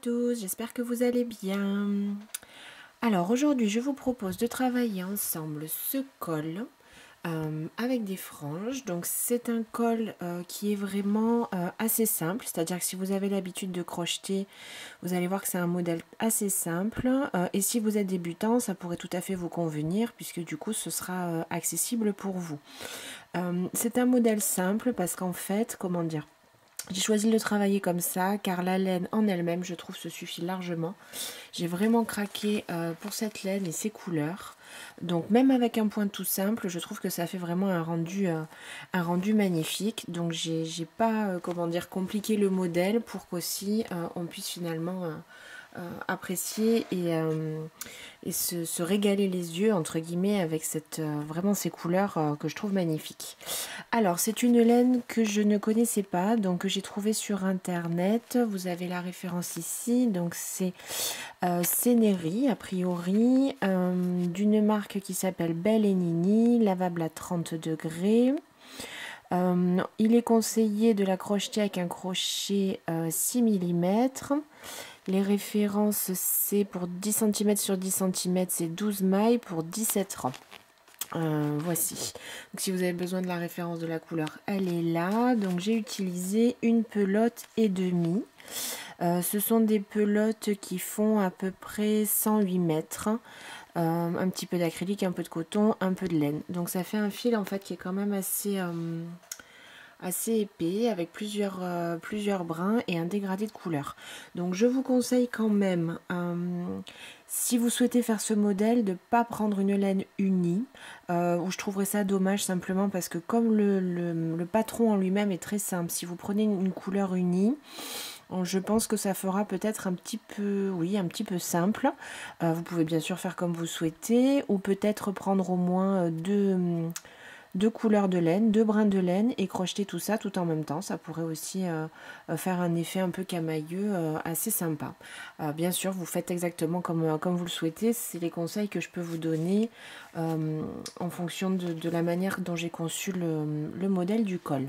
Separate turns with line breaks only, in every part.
tous, j'espère que vous allez bien. Alors aujourd'hui je vous propose de travailler ensemble ce col avec des franges. Donc c'est un col qui est vraiment assez simple, c'est-à-dire que si vous avez l'habitude de crocheter, vous allez voir que c'est un modèle assez simple. Et si vous êtes débutant, ça pourrait tout à fait vous convenir puisque du coup ce sera accessible pour vous. C'est un modèle simple parce qu'en fait, comment dire, j'ai choisi de le travailler comme ça car la laine en elle-même, je trouve, se suffit largement. J'ai vraiment craqué pour cette laine et ses couleurs. Donc même avec un point tout simple, je trouve que ça fait vraiment un rendu magnifique. Donc j'ai pas, comment dire, compliqué le modèle pour qu'aussi on puisse finalement apprécier et se régaler les yeux entre guillemets avec vraiment ces couleurs que je trouve magnifiques. Alors c'est une laine que je ne connaissais pas, donc que j'ai trouvé sur internet. Vous avez la référence ici, donc c'est Cénéry a priori, d'une marque qui s'appelle Belle et Nini, lavable à 30 degrés. Il est conseillé de la crocheter avec un crochet 6 mm. Les références, c'est pour 10 cm sur 10 cm, c'est 12 mailles pour 17 rangs. Voici. Donc, si vous avez besoin de la référence de la couleur, elle est là. Donc j'ai utilisé une pelote et demie. Ce sont des pelotes qui font à peu près 108 mètres. Un petit peu d'acrylique, un peu de coton, un peu de laine. Donc ça fait un fil en fait qui est quand même assez épais avec plusieurs brins et un dégradé de couleur. Donc je vous conseille quand même, si vous souhaitez faire ce modèle, de ne pas prendre une laine unie, où je trouverais ça dommage simplement parce que comme le patron en lui-même est très simple, si vous prenez une couleur unie, je pense que ça fera peut-être un petit peu, oui, un petit peu simple. Vous pouvez bien sûr faire comme vous souhaitez, ou peut-être prendre au moins deux couleurs de laine, deux brins de laine et crocheter tout ça tout en même temps. Ça pourrait aussi faire un effet un peu camailleux assez sympa. Bien sûr, vous faites exactement comme vous le souhaitez. C'est les conseils que je peux vous donner en fonction de la manière dont j'ai conçu le modèle du col.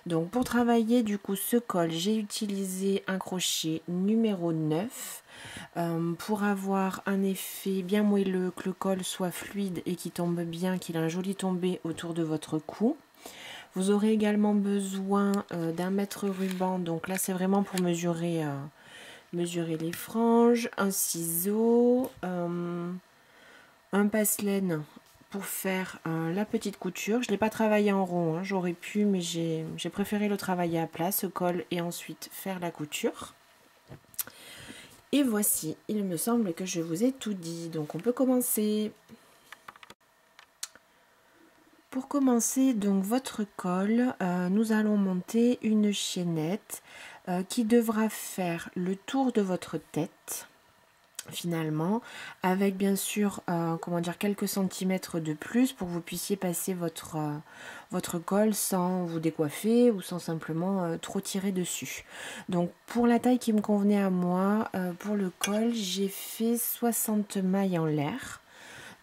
Donc pour travailler du coup ce col, j'ai utilisé un crochet numéro 9. Pour avoir un effet bien moelleux, que le col soit fluide et qui tombe bien, qu'il a un joli tombé autour de votre cou. Vous aurez également besoin d'un mètre ruban, donc là c'est vraiment pour mesurer les franges, un ciseau, un passe-laine pour faire la petite couture. Je ne l'ai pas travaillé en rond, hein, j'aurais pu, mais j'ai préféré le travailler à plat, ce col, et ensuite faire la couture. Et voici, il me semble que je vous ai tout dit, donc on peut commencer. Pour commencer donc votre col, nous allons monter une chaînette qui devra faire le tour de votre tête finalement, avec bien sûr comment dire, quelques centimètres de plus pour que vous puissiez passer votre col sans vous décoiffer ou sans simplement trop tirer dessus. Donc pour la taille qui me convenait à moi, pour le col, j'ai fait 60 mailles en l'air.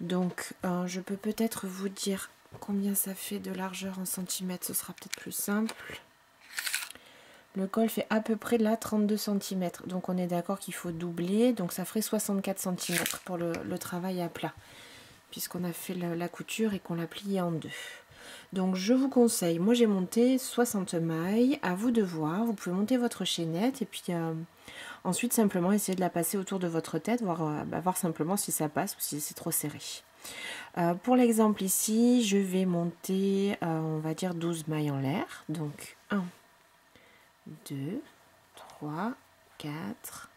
Donc je peux peut-être vous dire combien ça fait de largeur en centimètres, ce sera peut-être plus simple. Le col fait à peu près là 32 cm, donc on est d'accord qu'il faut doubler, donc ça ferait 64 cm pour le travail à plat, puisqu'on a fait la couture et qu'on l'a plié en deux. Donc je vous conseille, moi j'ai monté 60 mailles, à vous de voir, vous pouvez monter votre chaînette et puis ensuite simplement essayer de la passer autour de votre tête, voir simplement si ça passe ou si c'est trop serré. Pour l'exemple ici, je vais monter, on va dire 12 mailles en l'air, donc 1, 2, 3, 4,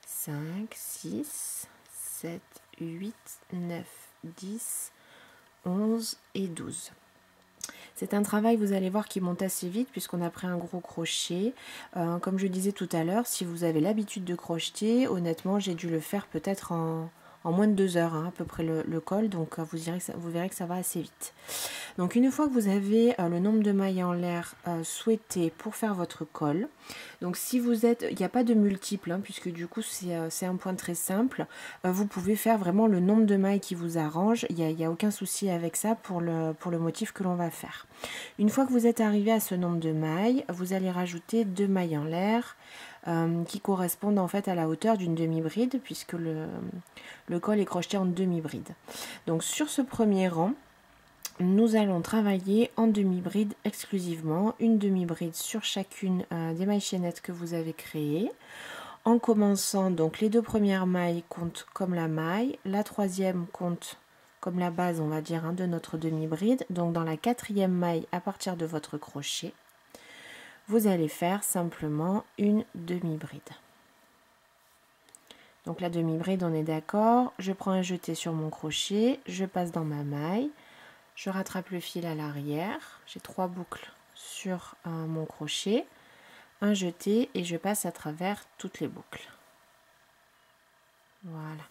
5, 6, 7, 8, 9, 10, 11 et 12. C'est un travail, vous allez voir, qui monte assez vite puisqu'on a pris un gros crochet. Comme je disais tout à l'heure, si vous avez l'habitude de crocheter, honnêtement, j'ai dû le faire peut-être en moins de 2 heures, hein, à peu près le col, donc vous verrez que ça va assez vite. Donc une fois que vous avez le nombre de mailles en l'air souhaité pour faire votre col, donc si vous êtes, il n'y a pas de multiple, hein, puisque du coup c'est un point très simple, vous pouvez faire vraiment le nombre de mailles qui vous arrange, il n'y a aucun souci avec ça pour le motif que l'on va faire. Une fois que vous êtes arrivé à ce nombre de mailles, vous allez rajouter 2 mailles en l'air, qui correspondent en fait à la hauteur d'une demi-bride, puisque le col est crocheté en demi-bride. Donc sur ce premier rang, nous allons travailler en demi-bride exclusivement, une demi-bride sur chacune des mailles chaînettes que vous avez créées. En commençant, donc les 2 premières mailles comptent comme la maille, la troisième compte comme la base, on va dire, hein, de notre demi-bride. Donc dans la 4e maille, à partir de votre crochet, vous allez faire simplement une demi-bride. Donc la demi-bride, on est d'accord, je prends un jeté sur mon crochet, je passe dans ma maille, je rattrape le fil à l'arrière, j'ai 3 boucles sur mon crochet, un jeté et je passe à travers toutes les boucles. Voilà.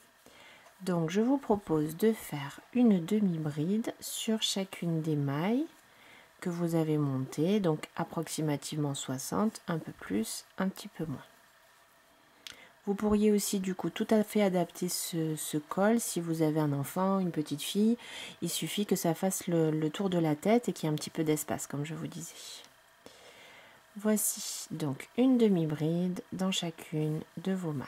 Donc je vous propose de faire une demi-bride sur chacune des mailles que vous avez montées, donc approximativement 60, un peu plus, un petit peu moins. Vous pourriez aussi du coup tout à fait adapter ce col si vous avez un enfant, une petite fille. Il suffit que ça fasse le tour de la tête et qu'il y ait un petit peu d'espace, comme je vous disais. Voici donc une demi-bride dans chacune de vos mailles.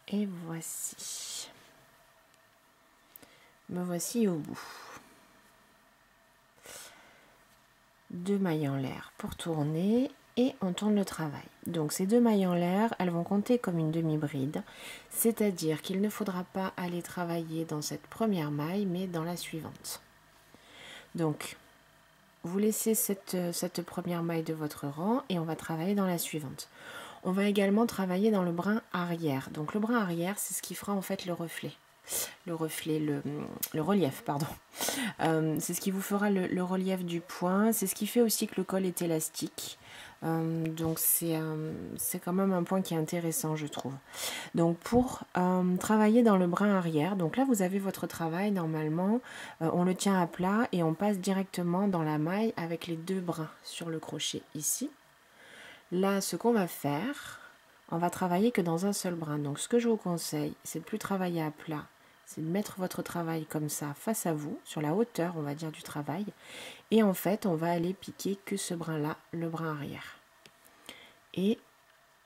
Et voici. Me voici au bout. 2 mailles en l'air pour tourner et on tourne le travail. Donc ces 2 mailles en l'air, elles vont compter comme une demi-bride, c'est-à-dire qu'il ne faudra pas aller travailler dans cette première maille, mais dans la suivante. Donc, vous laissez cette première maille de votre rang et on va travailler dans la suivante. On va également travailler dans le brin arrière. Donc le brin arrière, c'est ce qui fera en fait le relief, pardon. C'est ce qui vous fera le relief du point. C'est ce qui fait aussi que le col est élastique. Donc c'est quand même un point qui est intéressant, je trouve. Donc pour travailler dans le brin arrière, donc là vous avez votre travail normalement, on le tient à plat et on passe directement dans la maille avec les 2 brins sur le crochet ici. Là, ce qu'on va faire, on va travailler que dans un seul brin. Donc ce que je vous conseille, c'est de plus travailler à plat, c'est de mettre votre travail comme ça face à vous, sur la hauteur, on va dire, du travail. Et en fait, on va aller piquer que ce brin-là, le brin arrière. Et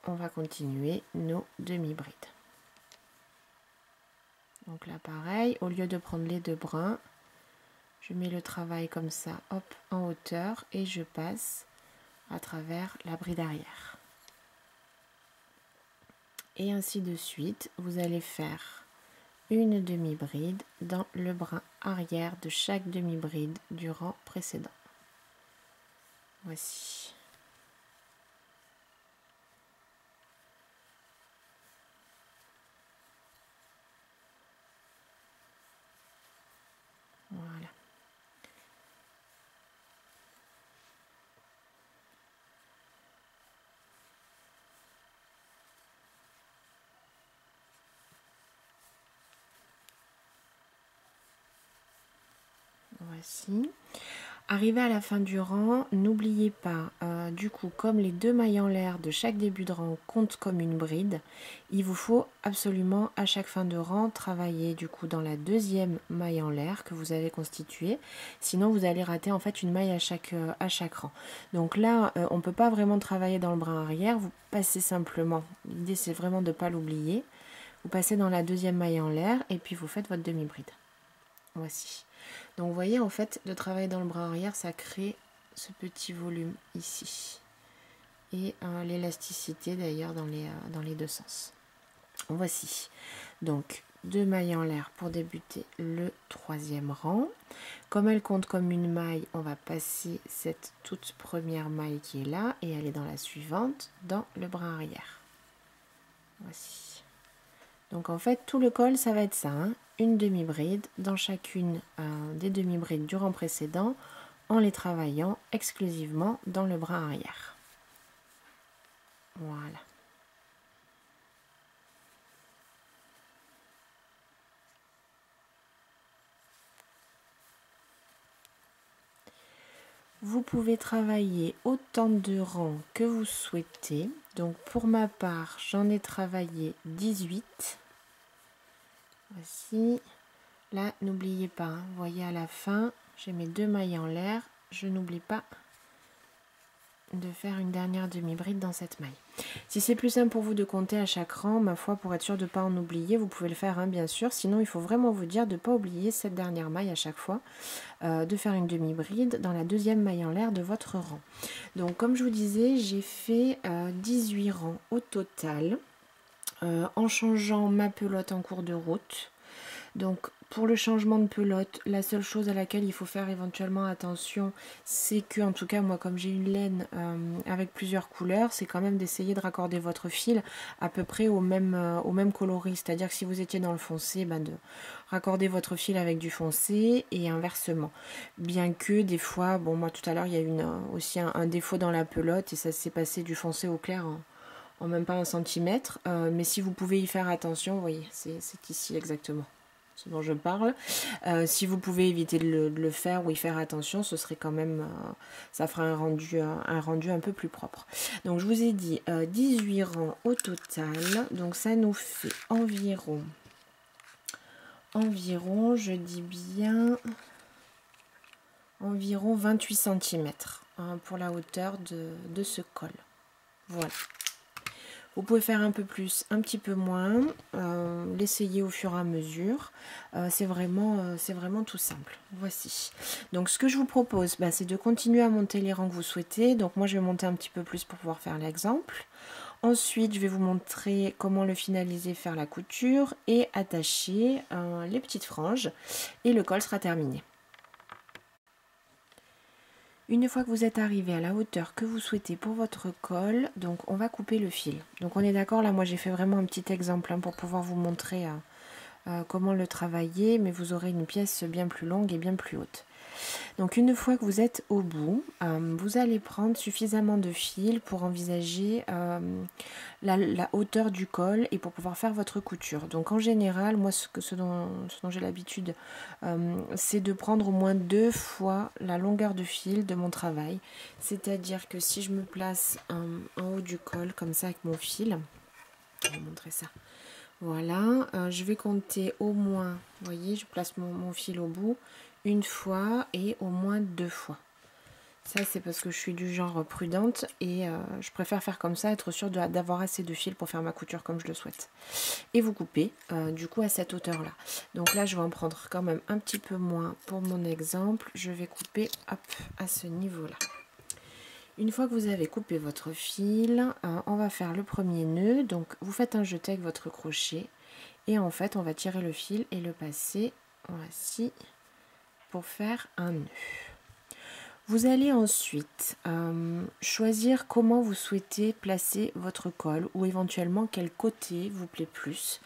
on va continuer nos demi-brides. Donc là, pareil, au lieu de prendre les 2 brins, je mets le travail comme ça, hop, en hauteur, et je passe à travers la bride arrière. Et ainsi de suite, vous allez faire une demi-bride dans le brin arrière de chaque demi-bride du rang précédent. Voici. Voilà. Voici. Arrivé à la fin du rang, n'oubliez pas, du coup, comme les 2 mailles en l'air de chaque début de rang comptent comme une bride, il vous faut absolument à chaque fin de rang travailler du coup dans la 2e maille en l'air que vous avez constituée. Sinon, vous allez rater en fait une maille à chaque rang. Donc là, on ne peut pas vraiment travailler dans le brin arrière, vous passez simplement. L'idée, c'est vraiment de ne pas l'oublier. Vous passez dans la 2e maille en l'air et puis vous faites votre demi-bride. Voici. Donc vous voyez, en fait, de travailler dans le brin arrière, ça crée ce petit volume ici. Et l'élasticité d'ailleurs dans les 2 sens. Voici. Donc 2 mailles en l'air pour débuter le 3e rang. Comme elle compte comme une maille, on va passer cette toute première maille qui est là et aller dans la suivante, dans le brin arrière. Voici. Donc en fait, tout le col, ça va être ça, hein, une demi-bride dans chacune des demi-brides du rang précédent en les travaillant exclusivement dans le brin arrière. Voilà. Vous pouvez travailler autant de rangs que vous souhaitez. Donc pour ma part, j'en ai travaillé 18. Voici. Là, n'oubliez pas, hein, vous voyez à la fin, j'ai mes 2 mailles en l'air. Je n'oublie pas de faire une dernière demi-bride dans cette maille. Si c'est plus simple pour vous de compter à chaque rang, ma foi, pour être sûr de ne pas en oublier, vous pouvez le faire, hein, bien sûr. Sinon, il faut vraiment vous dire de ne pas oublier cette dernière maille à chaque fois, de faire une demi-bride dans la 2e maille en l'air de votre rang. Donc, comme je vous disais, j'ai fait 18 rangs au total, en changeant ma pelote en cours de route. Donc pour le changement de pelote, la seule chose à laquelle il faut faire éventuellement attention, c'est que, en tout cas moi comme j'ai une laine avec plusieurs couleurs, c'est quand même d'essayer de raccorder votre fil à peu près au même coloris. C'est-à-dire que si vous étiez dans le foncé, de raccorder votre fil avec du foncé et inversement. Bien que des fois, bon moi tout à l'heure il y a eu aussi un défaut dans la pelote et ça s'est passé du foncé au clair en même pas 1 centimètre. Mais si vous pouvez y faire attention, vous voyez, c'est ici exactement ce dont je parle. Si vous pouvez éviter de le faire ou y faire attention, ce serait quand même, ça fera un rendu un peu plus propre. Donc je vous ai dit 18 rangs au total, donc ça nous fait environ, je dis bien, environ 28 cm pour la hauteur de ce col. Voilà. Vous pouvez faire un peu plus, un petit peu moins, l'essayer au fur et à mesure. C'est vraiment tout simple. Voici. Donc ce que je vous propose, c'est de continuer à monter les rangs que vous souhaitez. Donc moi je vais monter un petit peu plus pour pouvoir faire l'exemple. Ensuite je vais vous montrer comment le finaliser, faire la couture et attacher les petites franges. Et le col sera terminé. Une fois que vous êtes arrivé à la hauteur que vous souhaitez pour votre col, donc on va couper le fil. Donc on est d'accord, là moi j'ai fait vraiment un petit exemple pour pouvoir vous montrer comment le travailler, mais vous aurez une pièce bien plus longue et bien plus haute. Donc une fois que vous êtes au bout, vous allez prendre suffisamment de fil pour envisager la hauteur du col et pour pouvoir faire votre couture. Donc en général, moi ce dont j'ai l'habitude, c'est de prendre au moins 2 fois la longueur de fil de mon travail. C'est-à-dire que si je me place en haut du col comme ça avec mon fil, je vais vous montrer ça. Voilà, je vais compter au moins, vous voyez, je place mon fil au bout, 1 fois et au moins 2 fois. Ça, c'est parce que je suis du genre prudente et je préfère faire comme ça, être sûre d'avoir assez de fil pour faire ma couture comme je le souhaite. Et vous coupez, du coup, à cette hauteur-là. Donc là, je vais en prendre quand même un petit peu moins pour mon exemple. Je vais couper, hop, à ce niveau-là. Une fois que vous avez coupé votre fil, on va faire le premier nœud. Donc vous faites un jeté avec votre crochet et en fait on va tirer le fil et le passer voici pour faire un nœud. Vous allez ensuite choisir comment vous souhaitez placer votre col ou éventuellement quel côté vous plaît plus.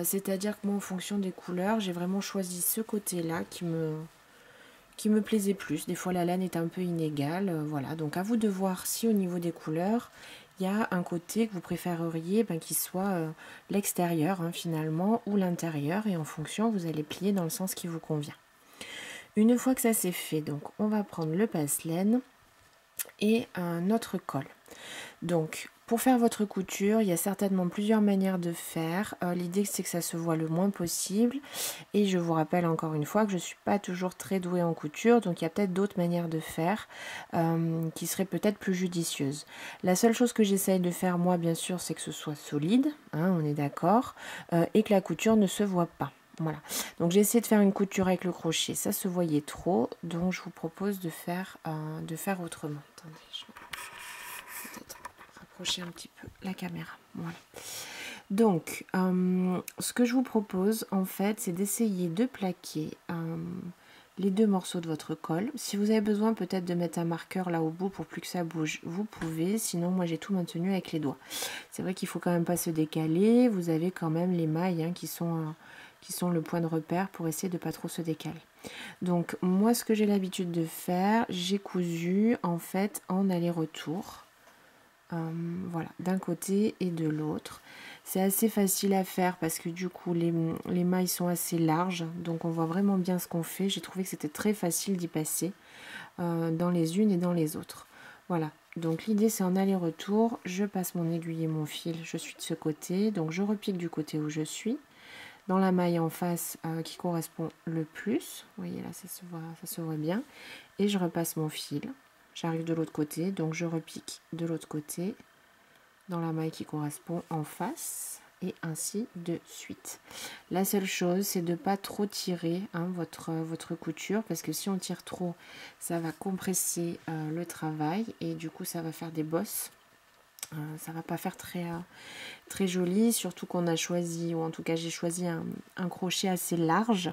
C'est-à-dire que moi en fonction des couleurs, j'ai vraiment choisi ce côté-là qui me plaisait plus. Des fois la laine est un peu inégale, voilà. Donc à vous de voir si au niveau des couleurs, il y a un côté que vous préféreriez qui soit l'extérieur finalement ou l'intérieur et en fonction vous allez plier dans le sens qui vous convient. Une fois que ça c'est fait, donc on va prendre le passe-laine et notre col. Donc pour faire votre couture, il y a certainement plusieurs manières de faire. L'idée c'est que ça se voit le moins possible. Et je vous rappelle encore une fois que je ne suis pas toujours très douée en couture. Donc il y a peut-être d'autres manières de faire qui seraient peut-être plus judicieuses. La seule chose que j'essaye de faire moi bien sûr c'est que ce soit solide, on est d'accord, et que la couture ne se voit pas. Voilà, donc j'ai essayé de faire une couture avec le crochet, ça se voyait trop, donc je vous propose de faire autrement. Attendez, je vais peut-être rapprocher un petit peu la caméra. Voilà. Donc, ce que je vous propose en fait, c'est d'essayer de plaquer les 2 morceaux de votre col. Si vous avez besoin peut-être de mettre un marqueur là au bout pour plus que ça bouge, vous pouvez. Sinon, moi j'ai tout maintenu avec les doigts. C'est vrai qu'il faut quand même pas se décaler. Vous avez quand même les mailles qui sont le point de repère pour essayer de pas trop se décaler. Donc moi ce que j'ai l'habitude de faire, j'ai cousu en fait en aller-retour, voilà, d'un côté et de l'autre. C'est assez facile à faire parce que du coup les mailles sont assez larges, donc on voit vraiment bien ce qu'on fait. J'ai trouvé que c'était très facile d'y passer dans les unes et dans les autres. Voilà, donc l'idée c'est en aller-retour, je passe mon aiguille et mon fil, je suis de ce côté, donc je repique du côté où je suis. dans la maille en face qui correspond le plus. Vous voyez là, ça se voit bien. Et je repasse mon fil. J'arrive de l'autre côté, donc je repique de l'autre côté dans la maille qui correspond en face et ainsi de suite. La seule chose, c'est de ne pas trop tirer votre couture, parce que si on tire trop, ça va compresser le travail et du coup ça va faire des bosses. Ça va pas faire très joli, surtout qu'on a choisi, ou en tout cas j'ai choisi un crochet assez large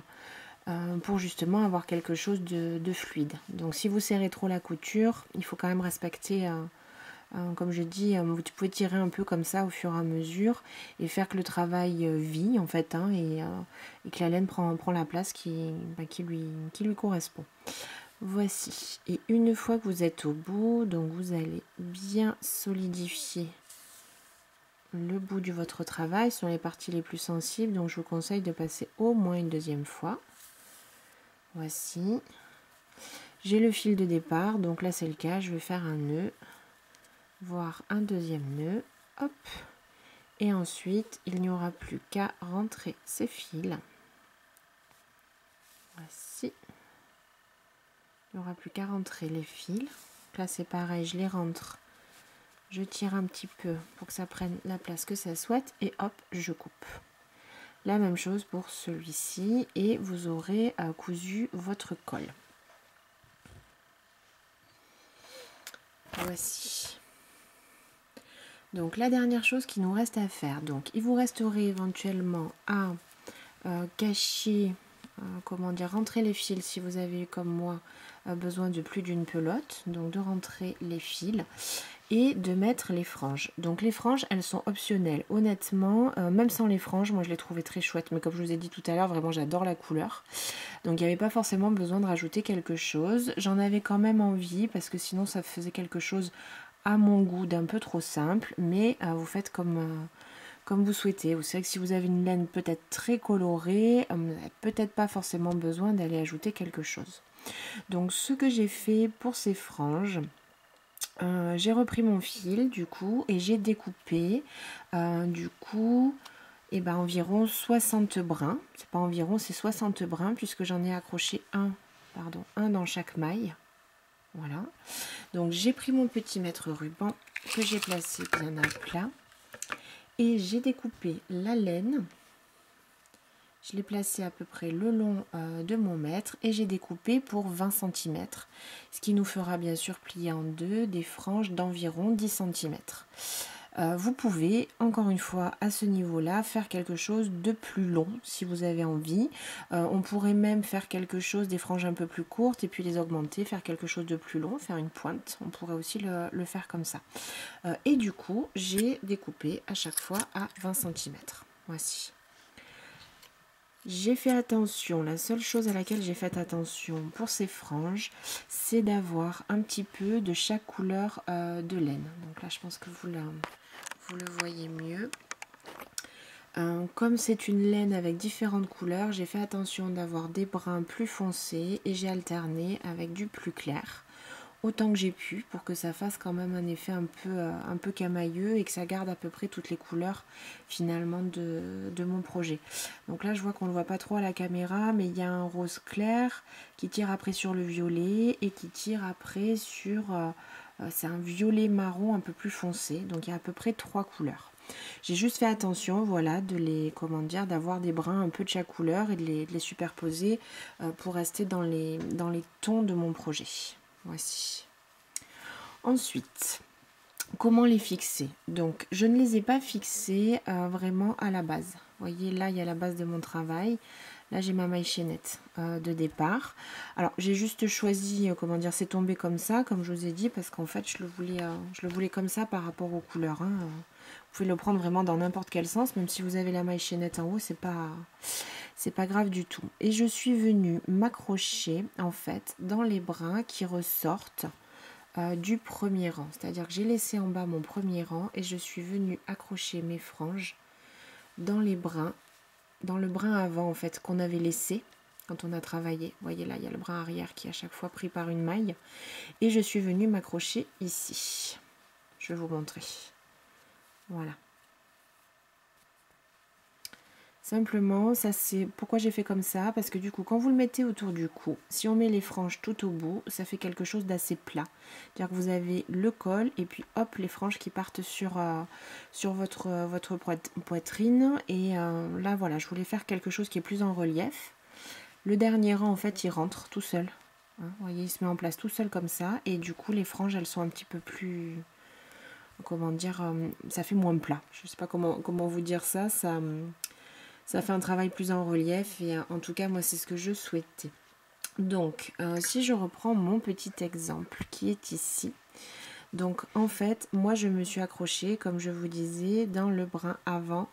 pour justement avoir quelque chose de fluide. Donc si vous serrez trop la couture, il faut quand même respecter, comme je dis, vous pouvez tirer un peu comme ça au fur et à mesure et faire que le travail vit en fait, et que la laine prend la place qui lui correspond. Voici, et une fois que vous êtes au bout, donc vous allez bien solidifier le bout de votre travail. Ce sont les parties les plus sensibles, donc je vous conseille de passer au moins une deuxième fois. Voici, j'ai le fil de départ, donc là c'est le cas, je vais faire un nœud, voire un deuxième nœud, hop, et ensuite il n'y aura plus qu'à rentrer ces fils. Voici. Il n'y aura plus qu'à rentrer les fils. Donc là c'est pareil, je les rentre, je tire un petit peu pour que ça prenne la place que ça souhaite et hop, je coupe. La même chose pour celui-ci et vous aurez cousu votre col. Voici. Donc la dernière chose qu'il nous reste à faire, donc il vous resterait éventuellement à cacher, rentrer les fils si vous avez comme moi besoin de plus d'une pelote, donc de rentrer les fils et de mettre les franges. Donc les franges, elles sont optionnelles. Honnêtement, même sans les franges, moi je les trouvais très chouettes, mais comme je vous ai dit tout à l'heure, vraiment j'adore la couleur. Donc il n'y avait pas forcément besoin de rajouter quelque chose. J'en avais quand même envie parce que sinon ça faisait quelque chose à mon goût d'un peu trop simple, mais vous faites comme vous souhaitez. Vous savez que si vous avez une laine peut-être très colorée, vous n'avez peut-être pas forcément besoin d'aller ajouter quelque chose. Donc ce que j'ai fait pour ces franges, j'ai repris mon fil du coup et j'ai découpé environ 60 brins. C'est pas environ, c'est 60 brins puisque j'en ai accroché un dans chaque maille. Voilà. Donc j'ai pris mon petit mètre ruban que j'ai placé bien à plat et j'ai découpé la laine. Je l'ai placé à peu près le long de mon mètre et j'ai découpé pour 20 cm, ce qui nous fera bien sûr plier en deux des franges d'environ 10 cm. Vous pouvez, encore une fois, à ce niveau-là, faire quelque chose de plus long si vous avez envie. On pourrait même faire quelque chose, des franges un peu plus courtes et puis les augmenter, faire quelque chose de plus long, faire une pointe. On pourrait aussi le faire comme ça. Et du coup, j'ai découpé à chaque fois à 20 cm. Voici. J'ai fait attention, la seule chose à laquelle j'ai fait attention pour ces franges, c'est d'avoir un petit peu de chaque couleur de laine. Donc là, je pense que vous le voyez mieux. Comme c'est une laine avec différentes couleurs, j'ai fait attention d'avoir des brins plus foncés et j'ai alterné avec du plus clair. Autant que j'ai pu pour que ça fasse quand même un effet un peu camailleux et que ça garde à peu près toutes les couleurs finalement de mon projet. Donc là je vois qu'on ne le voit pas trop à la caméra, mais il y a un rose clair qui tire après sur le violet et qui tire après sur c'est un violet marron un peu plus foncé, donc il y a à peu près 3 couleurs. J'ai juste fait attention, voilà, d'avoir des brins un peu de chaque couleur et de les superposer pour rester dans les tons de mon projet. Voici. Ensuite, comment les fixer? Donc, je ne les ai pas fixés vraiment à la base. Vous voyez, là, il y a la base de mon travail. Là, j'ai ma maille chaînette de départ. Alors, j'ai juste choisi, c'est tombé comme ça, comme je vous ai dit, parce qu'en fait, je le voulais comme ça par rapport aux couleurs. Hein. Vous pouvez le prendre vraiment dans n'importe quel sens, même si vous avez la maille chaînette en haut, c'est pas grave du tout. Et je suis venue m'accrocher en fait dans les brins qui ressortent du premier rang. C'est-à-dire que j'ai laissé en bas mon premier rang et je suis venue accrocher mes franges dans les brins, dans le brin avant en fait qu'on avait laissé quand on a travaillé. Vous voyez là, il y a le brin arrière qui est à chaque fois pris par une maille. Et je suis venue m'accrocher ici. Je vais vous montrer. Voilà. Simplement, ça c'est pourquoi j'ai fait comme ça, parce que du coup, quand vous le mettez autour du cou, si on met les franges tout au bout, ça fait quelque chose d'assez plat. C'est-à-dire que vous avez le col et puis hop, les franges qui partent sur votre poitrine. Et là, voilà, je voulais faire quelque chose qui est plus en relief. Le dernier rang, en fait, il rentre tout seul. Hein, vous voyez, il se met en place tout seul comme ça. Et du coup, les franges, elles sont un petit peu plus... Comment dire, ça fait moins plat. Je ne sais pas comment vous dire ça. Ça fait un travail plus en relief et en tout cas, moi, c'est ce que je souhaitais. Donc, si je reprends mon petit exemple qui est ici. Donc, en fait, moi, je me suis accrochée, comme je vous disais, dans le brin avant.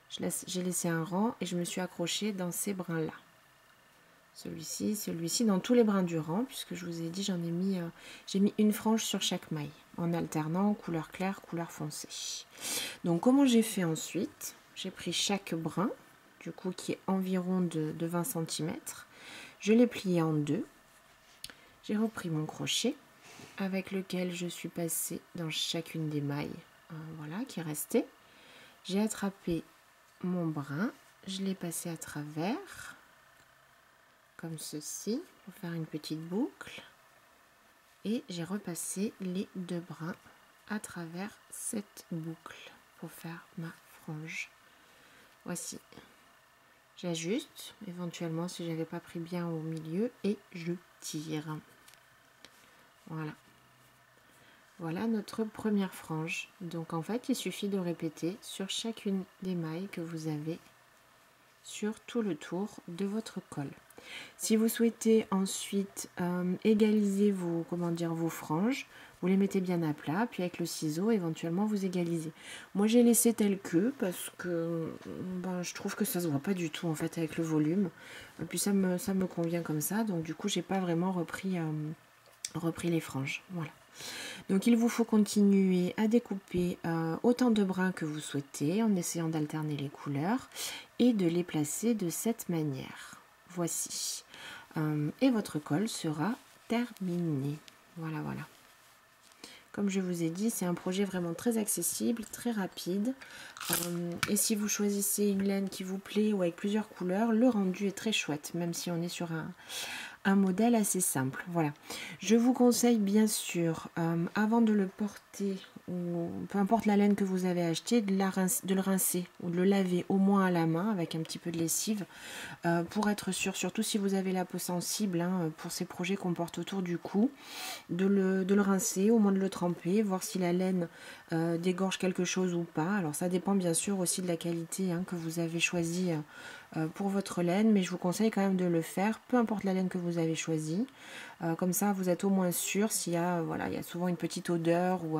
J'ai laissé un rang et je me suis accrochée dans ces brins-là. Celui-ci, dans tous les brins du rang, puisque je vous ai dit, j'ai mis une frange sur chaque maille, en alternant couleur claire, couleur foncée. Donc, comment j'ai fait ensuite ? J'ai pris chaque brin, du coup qui est environ de 20 cm. Je l'ai plié en deux. J'ai repris mon crochet avec lequel je suis passée dans chacune des mailles voilà, qui restaient. J'ai attrapé mon brin, je l'ai passé à travers, comme ceci, pour faire une petite boucle. Et j'ai repassé les deux brins à travers cette boucle pour faire ma frange. Voici, j'ajuste éventuellement si j'avais pas pris bien au milieu et je tire. Voilà. Voilà notre première frange. Donc en fait, il suffit de répéter sur chacune des mailles que vous avez sur tout le tour de votre col. Si vous souhaitez ensuite égaliser vos franges, vous les mettez bien à plat, puis avec le ciseau, éventuellement vous égalisez. Moi j'ai laissé tel que, parce que je trouve que ça se voit pas du tout en fait avec le volume. Et puis ça me convient comme ça, donc du coup j'ai pas vraiment repris les franges. Voilà. Donc il vous faut continuer à découper autant de brins que vous souhaitez en essayant d'alterner les couleurs et de les placer de cette manière. Voici. Et votre col sera terminé. Voilà, voilà. Comme je vous ai dit, c'est un projet vraiment très accessible, très rapide. Et si vous choisissez une laine qui vous plaît ou avec plusieurs couleurs, le rendu est très chouette, même si on est sur un modèle assez simple. Voilà. Je vous conseille bien sûr, avant de le porter, ou peu importe la laine que vous avez acheté, de le rincer ou de le laver au moins à la main avec un petit peu de lessive pour être sûr, surtout si vous avez la peau sensible pour ces projets qu'on porte autour du cou, de le rincer, au moins de le tremper, voir si la laine dégorge quelque chose ou pas. Alors ça dépend bien sûr aussi de la qualité que vous avez choisie pour votre laine, mais je vous conseille quand même de le faire, peu importe la laine que vous avez choisie. Comme ça, vous êtes au moins sûr s'il y a, il y a souvent une petite odeur ou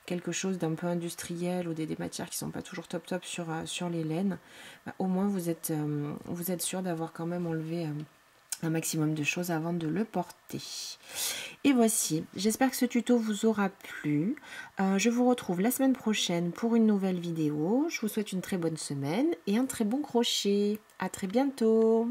quelque chose d'un peu industriel ou des matières qui ne sont pas toujours top sur les laines. Au moins, vous êtes sûr d'avoir quand même enlevé un maximum de choses avant de le porter. Et voici, j'espère que ce tuto vous aura plu. Je vous retrouve la semaine prochaine pour une nouvelle vidéo. Je vous souhaite une très bonne semaine et un très bon crochet. À très bientôt.